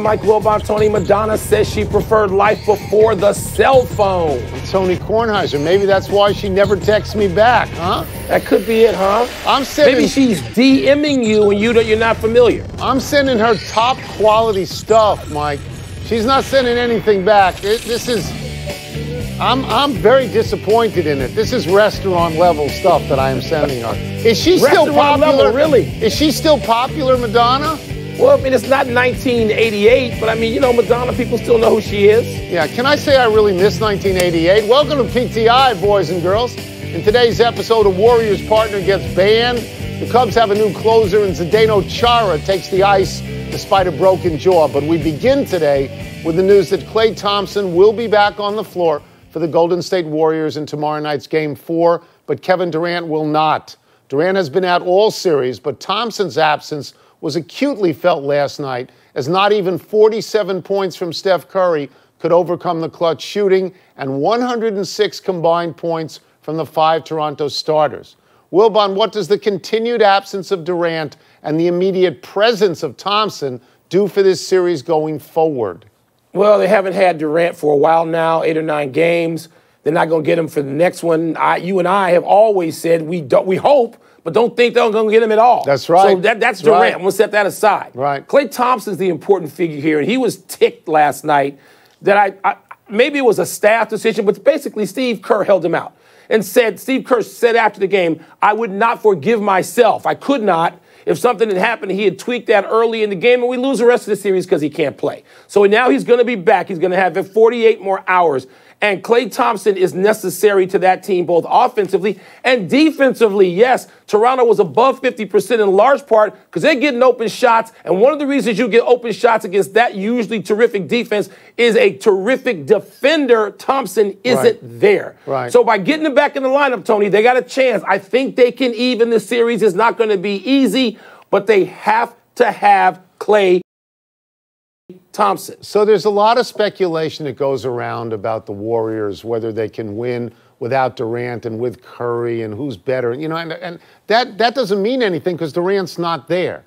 Mike Wilbon. Tony, Madonna says she preferred life before the cell phone. And Tony Kornheiser, maybe that's why she never texts me back, huh? That could be it, huh? Maybe she's DMing you and you're not familiar. I'm sending her top quality stuff, Mike. She's not sending anything back. I'm very disappointed in it. This is restaurant level stuff that I am sending her. Is she still popular? Level, really? Is she still popular, Madonna? Well, I mean, it's not 1988, but I mean, Madonna, people still know who she is. Yeah, can I say I really miss 1988? Welcome to PTI, boys and girls. In today's episode, a Warriors partner gets banned. The Cubs have a new closer, and Zdeno Chara takes the ice despite a broken jaw. But we begin today with the news that Klay Thompson will be back on the floor for the Golden State Warriors in tomorrow night's Game 4, but Kevin Durant will not. Durant has been out all series, but Thompson's absence was acutely felt last night, as not even 47 points from Steph Curry could overcome the clutch shooting and 106 combined points from the 5 Toronto starters. Wilbon, what does the continued absence of Durant and the immediate presence of Thompson do for this series going forward? Well, they haven't had Durant for a while now, 8 or 9 games. They're not going to get him for the next one. You and I have always said we hope, but don't think they're going to get him at all. That's right. So that's Durant. Right. I'm going to set that aside. Right. Klay Thompson's the important figure here, and he was ticked last night that maybe it was a staff decision, but basically Steve Kerr held him out and Steve Kerr said after the game, I would not forgive myself. I could not. If something had happened, he had tweaked that early in the game, and we lose the rest of the series because he can't play. So now he's going to be back. He's going to have 48 more hours. And Klay Thompson is necessary to that team, both offensively and defensively. Yes, Toronto was above 50% in large part because they're getting open shots. And one of the reasons you get open shots against that usually terrific defense is a terrific defender. Thompson isn't there. Right. So by getting him back in the lineup, Tony, they got a chance. I think they can even the series. It's not going to be easy, but they have to have Klay Thompson. So there's a lot of speculation that goes around about the Warriors, whether they can win without Durant and with Curry and who's better. And that doesn't mean anything because Durant's not there.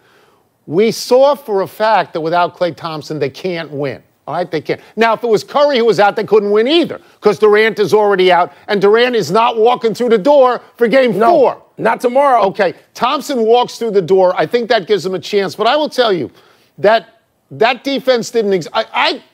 We saw for a fact that without Klay Thompson, they can't win. All right, they can't. Now, if it was Curry who was out, they couldn't win either because Durant is already out, and Durant is not walking through the door for Game 4. Not tomorrow. Okay, Thompson walks through the door. I think that gives them a chance. But I will tell you that defense didn't exist.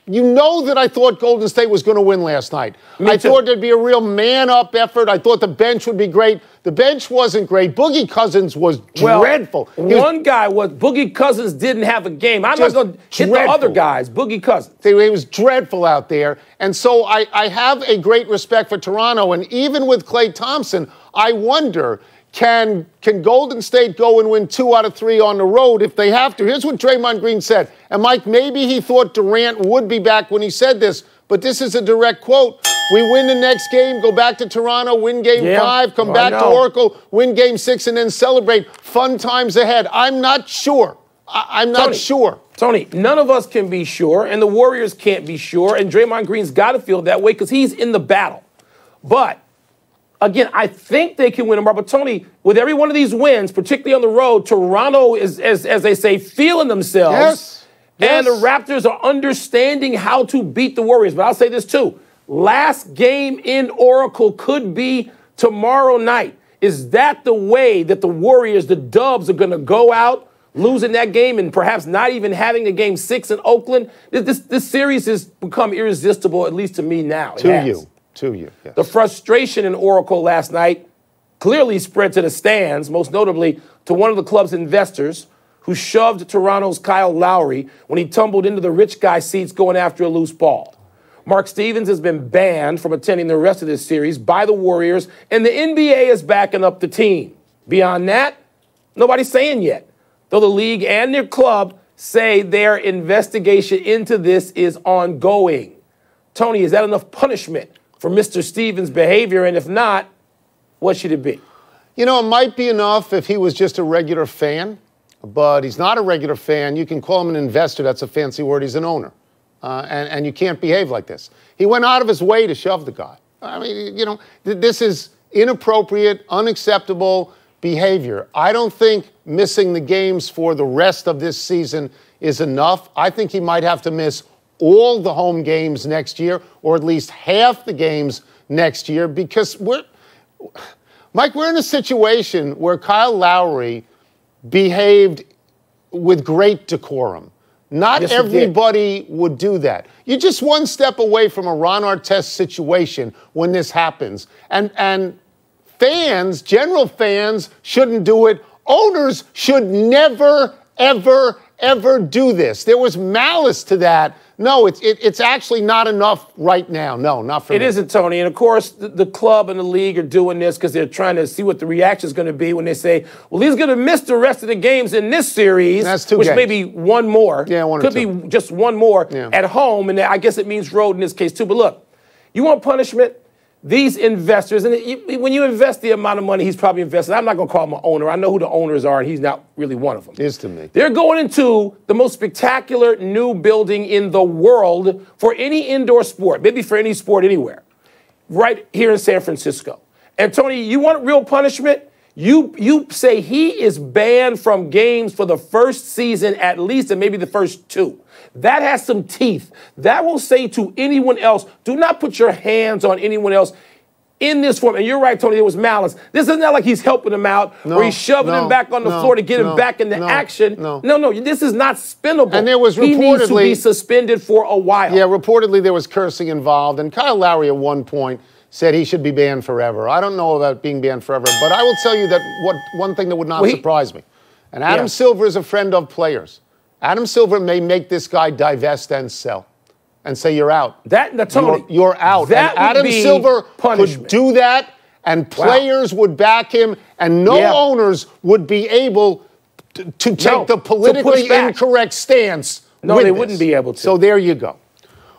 You know that I thought Golden State was going to win last night. I thought there'd be a real man-up effort. I thought the bench would be great. The bench wasn't great. Boogie Cousins was dreadful. Boogie Cousins didn't have a game. I'm not going to hit the other guys. Boogie Cousins. He was dreadful out there. And so I have a great respect for Toronto. And even with Klay Thompson, I wonder, Can Golden State go and win 2 out of 3 on the road if they have to? Here's what Draymond Green said. And, Mike, maybe he thought Durant would be back when he said this, but this is a direct quote. We win the next game, go back to Toronto, win Game 5, come back to Oracle, win Game 6, and then celebrate. Fun times ahead. I'm not sure. I'm not sure. Tony, none of us can be sure, and the Warriors can't be sure, and Draymond Green's got to feel that way because he's in the battle. But again, I think they can win tomorrow. But, Tony, with every one of these wins, particularly on the road, Toronto is, as they say, feeling themselves. Yes. And the Raptors are understanding how to beat the Warriors. But I'll say this, too. Last game in Oracle could be tomorrow night. Is that the way that the Warriors, the Dubs, are going to go out, losing that game and perhaps not even having a Game 6 in Oakland? This series has become irresistible, at least to me now. To you, yes. The frustration in Oracle last night clearly spread to the stands, most notably to one of the club's investors who shoved Toronto's Kyle Lowry when he tumbled into the rich guy seats going after a loose ball. Mark Stevens has been banned from attending the rest of this series by the Warriors, and the NBA is backing up the team. Beyond that, nobody's saying yet, though the league and their club say their investigation into this is ongoing. Tony, is that enough punishment for Mr. Stevens' behavior? And if not, what should it be? It might be enough if he was just a regular fan, but he's not a regular fan. You can call him an investor. That's a fancy word. He's an owner. And you can't behave like this. He went out of his way to shove the guy. I mean, this is inappropriate, unacceptable. behavior. I don't think missing the games for the rest of this season is enough. I think he might have to miss all the home games next year, or at least half the games next year, because Mike, we're in a situation where Kyle Lowry behaved with great decorum. Not everybody would do that. You're just one step away from a Ron Artest situation when this happens. And fans, general fans, shouldn't do it. Owners should never, ever, ever do this. There was malice to that. No, it's actually not enough right now. No, not for me. It isn't, Tony. And, of course, the club and the league are doing this because they're trying to see what the reaction is going to be when they say, well, he's going to miss the rest of the games in this series, that's two which games. may be one more. Yeah, one or Could two. be just one more at home, and I guess it means road in this case, too. But, look, you want punishment? These investors, and when you invest the amount of money he's probably invested, I'm not going to call him an owner. I know who the owners are, and he's not really one of them. Is to me. They're going into the most spectacular new building in the world for any indoor sport, maybe for any sport anywhere, right here in San Francisco. And, Tony, you want real punishment? You say he is banned from games for the first season at least, and maybe the first two. That has some teeth. That will say to anyone else, do not put your hands on anyone else in this form. And you're right, Tony, there was malice. This is not like he's helping him out or he's shoving him back on the floor to get him back into action. No, this is not spinnable. And there was reportedly... He needs to be suspended for a while. Yeah, reportedly there was cursing involved. And Kyle Lowry at one point said he should be banned forever. I don't know about being banned forever, but I will tell you that one thing that would not surprise me. And Adam Silver is a friend of players. Adam Silver may make this guy divest and sell and say, you're out. Tony, you're out. That and Adam Silver could do that, and players would back him, and no owners would be able to take the politically incorrect stance. No, they wouldn't be able to. So there you go.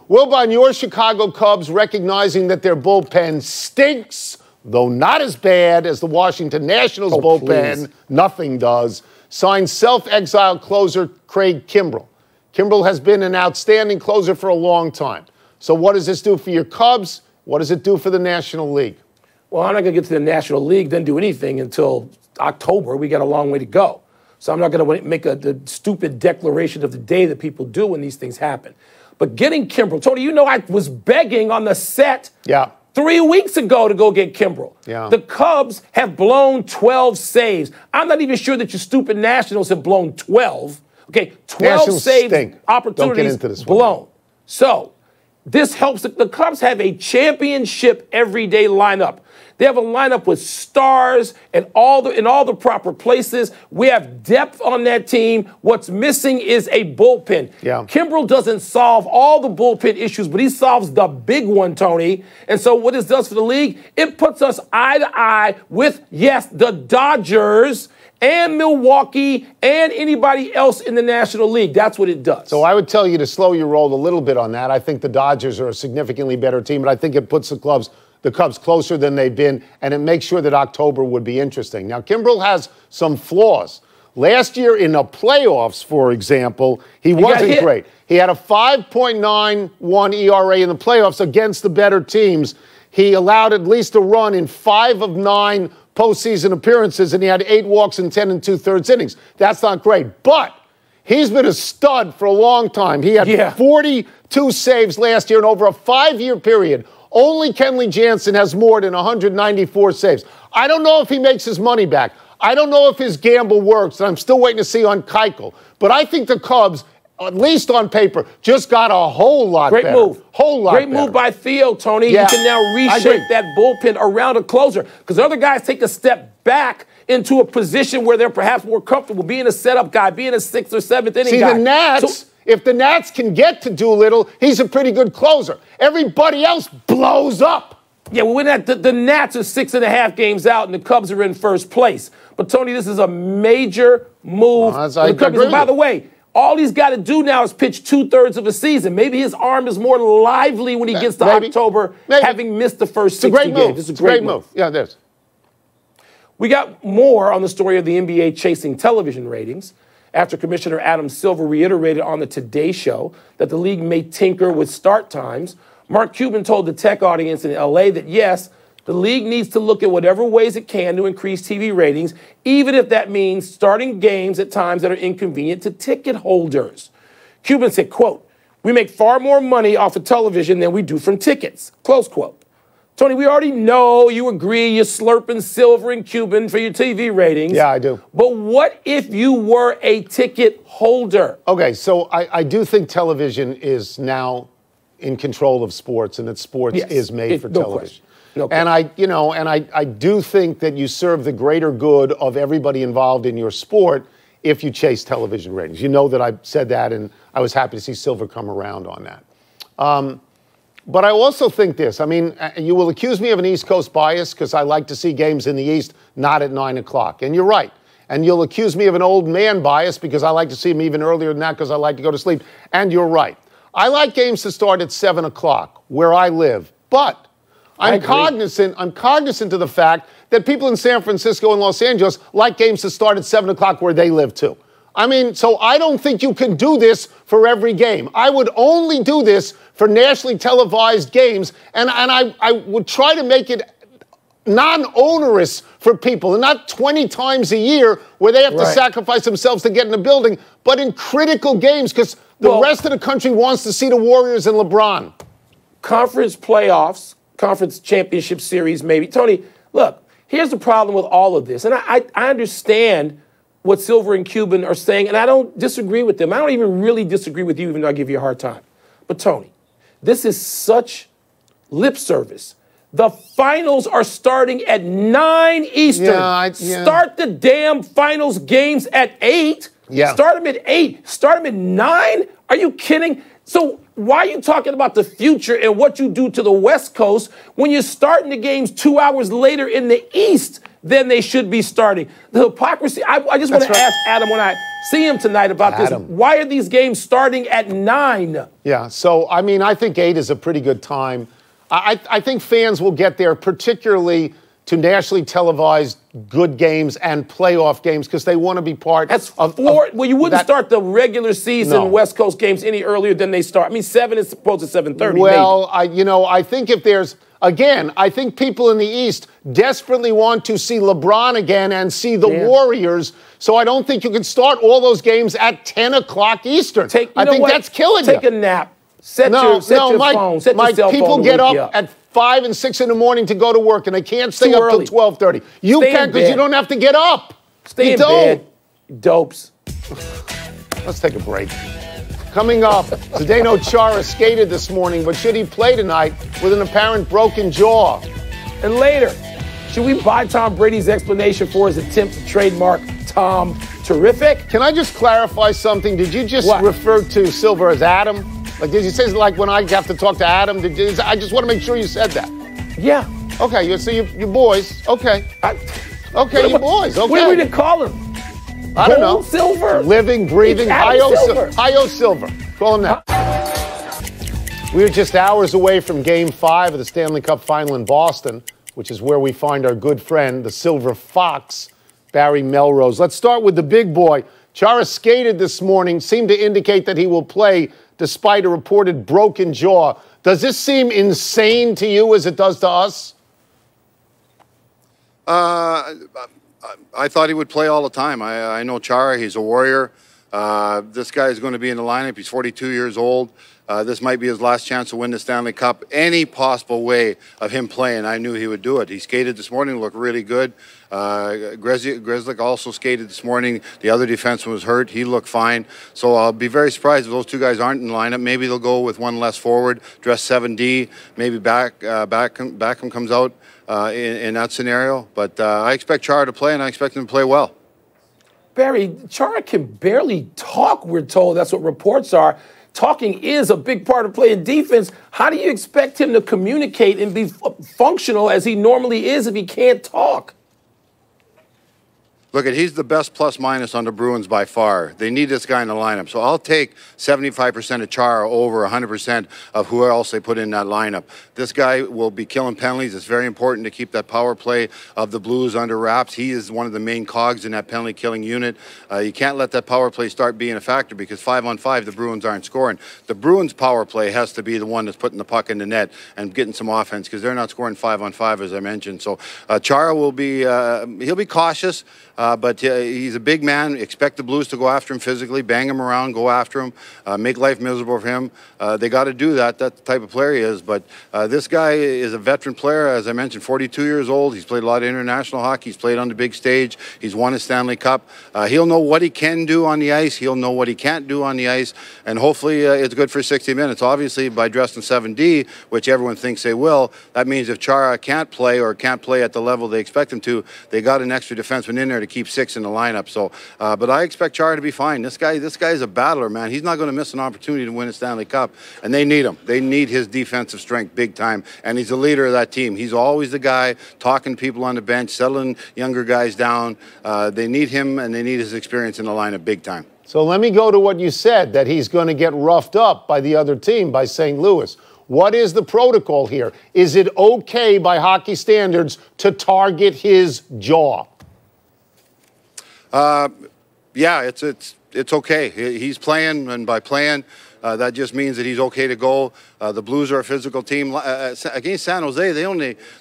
Wilbon, your Chicago Cubs, recognizing that their bullpen stinks, though not as bad as the Washington Nationals bullpen, nothing does, signed self-exiled closer Craig Kimbrell. Kimbrell has been an outstanding closer for a long time. So what does this do for your Cubs? What does it do for the National League? Well, I'm not going to get to the National League, then do anything until October. We got a long way to go. So I'm not going to make the stupid declaration of the day that people do when these things happen. But getting Kimbrell, Tony, you know I was begging on the set 3 weeks ago to go get Kimbrell. The Cubs have blown 12 saves. I'm not even sure that your stupid Nationals have blown 12. Okay, 12 save opportunities blown. So this helps. The Cubs have a championship everyday lineup. They have a lineup with stars and in all the proper places. We have depth on that team. What's missing is a bullpen. Kimbrell doesn't solve all the bullpen issues, but he solves the big one, Tony. And so what this does for the league, it puts us eye to eye with, yes, the Dodgers and Milwaukee and anybody else in the National League. That's what it does. So I would tell you to slow your roll a little bit on that. I think the Dodgers are a significantly better team, but I think it puts the Cubs closer than they've been, and it makes ssure that October would be interesting. Now, Kimbrell has some flaws. Last year in the playoffs, for example, he wasn't great. He had a 5.91 ERA in the playoffs against the better teams. He allowed at least a run in 5 of 9 postseason appearances, and he had 8 walks in 10 2/3 innings. That's not great, but he's been a stud for a long time. He had 42 saves last year, and over a 5-year period, only Kenley Jansen has more than 194 saves. I don't know if he makes his money back. I don't know if his gamble works, and I'm still waiting to see on Keuchel. But I think the Cubs, at least on paper, just got a whole lot better. Great move. Whole lot Great move by Theo, Tony. You can now reshape that bullpen around a closer, because other guys take a step back into a position where they're perhaps more comfortable being a setup guy, being a 6th or 7th inning guy. See, the Nats... If the Nats can get to Doolittle, he's a pretty good closer. Everybody else blows up. Yeah, well, the Nats are 6.5 games out, and the Cubs are in first place. But, Tony, this is a major move for the Cubs. And by the way, all he's got to do now is pitch 2/3 of a season. Maybe his arm is more lively when he gets to October, having missed the first 60 games. It's a great move. Yeah, it is. We got more on the story of the NBA chasing television ratings after Commissioner Adam Silver reiterated on the Today Show that the league may tinker with start times. Mark Cuban told the tech audience in L.A. that, yes, The league needs to look at whatever ways it can to increase TV ratings, even if that means starting games at times that are inconvenient to ticket holders. Cuban said, quote, "We make far more money off of television than we do from tickets," close quote. Tony, we already know you agree you're slurping silver and Cuban for your TV ratings. Yeah, I do. But what if you were a ticket holder? Okay, so I do think television is now in control of sports, and that sports is made for television. No and I do think that you serve the greater good of everybody involved in your sport if you chase television ratings. You know that I said that, and I was happy to see Silver come around on that. But I also think this. I mean, you will accuse me of an East Coast bias because I like to see games in the East not at 9 o'clock. And you're right. And you'll accuse me of an old man bias because I like to see them even earlier than that because I like to go to sleep. And you're right. I like games to start at 7 o'clock where I live. But I'm cognizant of the fact that people in San Francisco and Los Angeles like games to start at 7 o'clock where they live too. I mean, so I don't think you can do this for every game. I would only do this for nationally televised games, and I would try to make it non-onerous for people, and not 20 times a year where they have to sacrifice themselves to get in the building, but in critical games because the rest of the country wants to see the Warriors and LeBron. Conference playoffs, conference championship series, maybe. Tony, look, here's the problem with all of this, and I understand what Silver and Cuban are saying, and I don't disagree with them. I don't even really disagree with you, even though I give you a hard time. But, Tony, this is such lip service. The finals are starting at 9 Eastern. Start the damn finals games at 8. Start them at 8. Start them at 9? Are you kidding? So why are you talking about the future and what you do to the West Coast when you're starting the games 2 hours later in the East than they should be starting? The hypocrisy. I just want to ask Adam when I see him tonight about this. Why are these games starting at 9? Yeah, so, I mean, I think 8 is a pretty good time. I think fans will get there, particularly to nationally televised good games and playoff games because they want to be part of well, you wouldn't start the regular season West Coast games any earlier than they start. I mean, 7 is supposed to 7:30. Well, I think if there's, again, I think people in the East desperately want to see LeBron again and see the Warriors, so I don't think you can start all those games at 10 o'clock Eastern. I think that's killing you. Take a nap. Set your phone. Set your cell phone. People get up at 5 and 6 in the morning to go to work, and they can't stay up till 12:30. You can because you don't have to get up. Stay in bed, dopes. Let's take a break. Coming up, Zdeno Chara skated this morning, but should he play tonight with an apparent broken jaw? And later, should we buy Tom Brady's explanation for his attempt to trademark Tom Terrific? Can I just clarify something? Did you just refer to Silver as Adam? Like, did you say, like, when I have to talk to Adam? I just want to make sure you said that. Yeah. Okay, so you're boys. Okay. Okay, you boys. Okay. What are we to call him? I don't know. Silver. Living, breathing. Hi-O Silver. Call him that. We're just hours away from Game 5 of the Stanley Cup Final in Boston, which is where we find our good friend, the Silver Fox, Barry Melrose. Let's start with the big boy. Chara skated this morning, seemed to indicate that he will play despite a reported broken jaw. Does this seem insane to you as it does to us? I thought he would play all the time. I know Chara. He's a Warrior. This guy is going to be in the lineup. He's 42 years old. This might be his last chance to win the Stanley Cup. Any possible way of him playing, I knew he would do it. He skated this morning, looked really good. Grzelcyk also skated this morning. The other defenseman was hurt. He looked fine. So I'll be very surprised if those two guys aren't in the lineup. Maybe they'll go with one less forward, dress 7D. Maybe Backham comes out in that scenario. But I expect Chara to play, and I expect him to play well. Barry, Chara can barely talk, we're told. That's what reports are. Talking is a big part of playing defense. How do you expect him to communicate and be functional as he normally is if he can't talk? Look, he's the best plus-minus on the Bruins by far. They need this guy in the lineup. So I'll take 75% of Chara over 100% of who else they put in that lineup. This guy will be killing penalties. It's very important to keep that power play of the Blues under wraps. He is one of the main cogs in that penalty-killing unit. You can't let that power play start being a factor because 5-on-5, the Bruins aren't scoring. The Bruins' power play has to be the one that's putting the puck in the net and getting some offense because they're not scoring 5-on-5, as I mentioned. So Chara will be, he'll be cautious. But he's a big man. Expect the Blues to go after him physically, bang him around, go after him, make life miserable for him. They got to do that. That's the type of player he is. But this guy is a veteran player, as I mentioned, 42 years old. He's played a lot of international hockey. He's played on the big stage. He's won a Stanley Cup. He'll know what he can do on the ice. He'll know what he can't do on the ice. And hopefully it's good for 60 minutes. Obviously, by dressing 7D, which everyone thinks they will, that means if Chara can't play or can't play at the level they expect him to, they got an extra defenseman in there to keep 6 in the lineup. So, but I expect Chara to be fine. This guy's a battler, man. He's not going to miss an opportunity to win a Stanley Cup, and they need him. They need his defensive strength big time, and he's the leader of that team. He's always the guy talking to people on the bench, settling younger guys down. They need him, and they need his experience in the lineup big time. So let me go to what you said, that he's going to get roughed up by the other team, by St. Louis. What is the protocol here? Is it okay by hockey standards to target his jaw? Yeah, it's okay. He's playing, and by playing, that just means that he's okay to go. The Blues are a physical team. Against San Jose,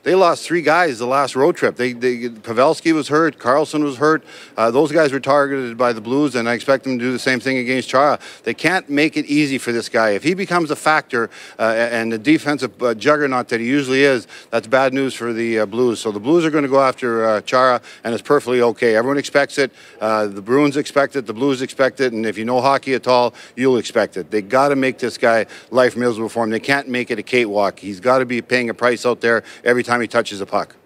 they lost 3 guys the last road trip. Pavelski was hurt. Carlson was hurt. Those guys were targeted by the Blues, and I expect them to do the same thing against Chara. They can't make it easy for this guy. If he becomes a factor and the defensive juggernaut that he usually is, that's bad news for the Blues. So the Blues are going to go after Chara, and it's perfectly okay. Everyone expects it. The Bruins expect it. The Blues expect it. And if you know hockey at all, you'll expect it. They got to make this guy life miserable for him. They can't make it a cakewalk. He's got to be paying a price out there every time he touches a puck.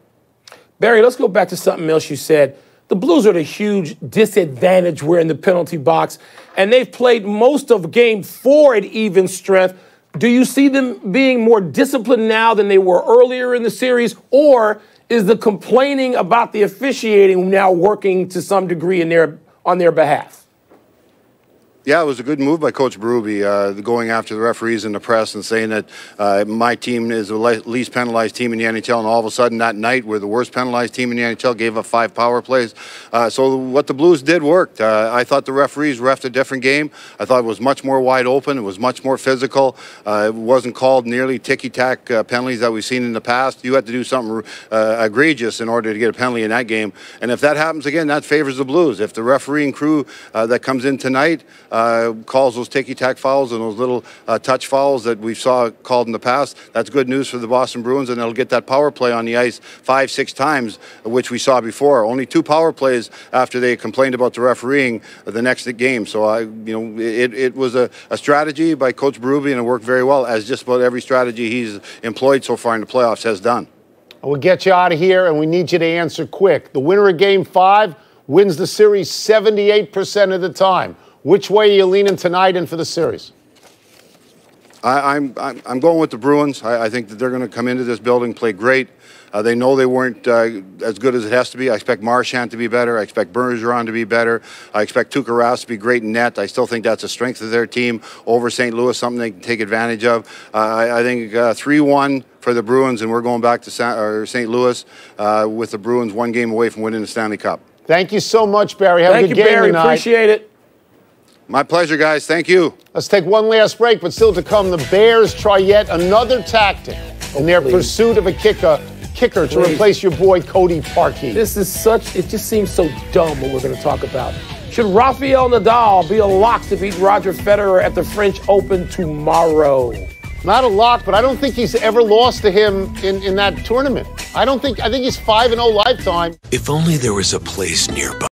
Barry, let's go back to something else you said. The Blues are at a huge disadvantage. We're in the penalty box, and they've played most of Game 4 at even strength. Do you see them being more disciplined now than they were earlier in the series, or is the complaining about the officiating now working to some degree on their behalf? Yeah, it was a good move by Coach Berube, going after the referees in the press and saying that my team is the least penalized team in the NHL, and all of a sudden that night we're the worst penalized team in the NHL, gave up 5 power plays. So what the Blues did worked. I thought the referees refed a different game. I thought it was much more wide open. It was much more physical. It wasn't called nearly ticky-tack penalties that we've seen in the past. You had to do something egregious in order to get a penalty in that game. And if that happens again, that favors the Blues. If the refereeing crew that comes in tonight calls those ticky-tack fouls and those little touch fouls that we saw called in the past, that's good news for the Boston Bruins, and they'll get that power play on the ice 5-6 times, which we saw before. Only 2 power plays after they complained about the refereeing the next game. So it was a strategy by Coach Berube, and it worked very well, as just about every strategy he's employed so far in the playoffs has done. We'll get you out of here, and we need you to answer quick. The winner of Game 5 wins the series 78% of the time. Which way are you leaning tonight and for the series? I'm going with the Bruins. I think that they're going to come into this building, play great. They know they weren't as good as it has to be. I expect Marchand to be better. I expect Bergeron to be better. I expect Tuukka Rask to be great in net. I still think that's a strength of their team over St. Louis, something they can take advantage of. I think 3-1 for the Bruins, and we're going back to St. Louis with the Bruins 1 game away from winning the Stanley Cup. Thank you so much, Barry. Have a good game tonight. Thank you, Barry. Appreciate it. My pleasure, guys. Thank you. Let's take one last break, but still to come, the Bears try yet another tactic in their pursuit of a kicker to replace your boy Cody Parkey. This is it just seems so dumb what we're going to talk about. Should Rafael Nadal be a lock to beat Roger Federer at the French Open tomorrow? Not a lock, but I don't think he's ever lost to him in that tournament. I think he's 5-0 lifetime. If only there was a place nearby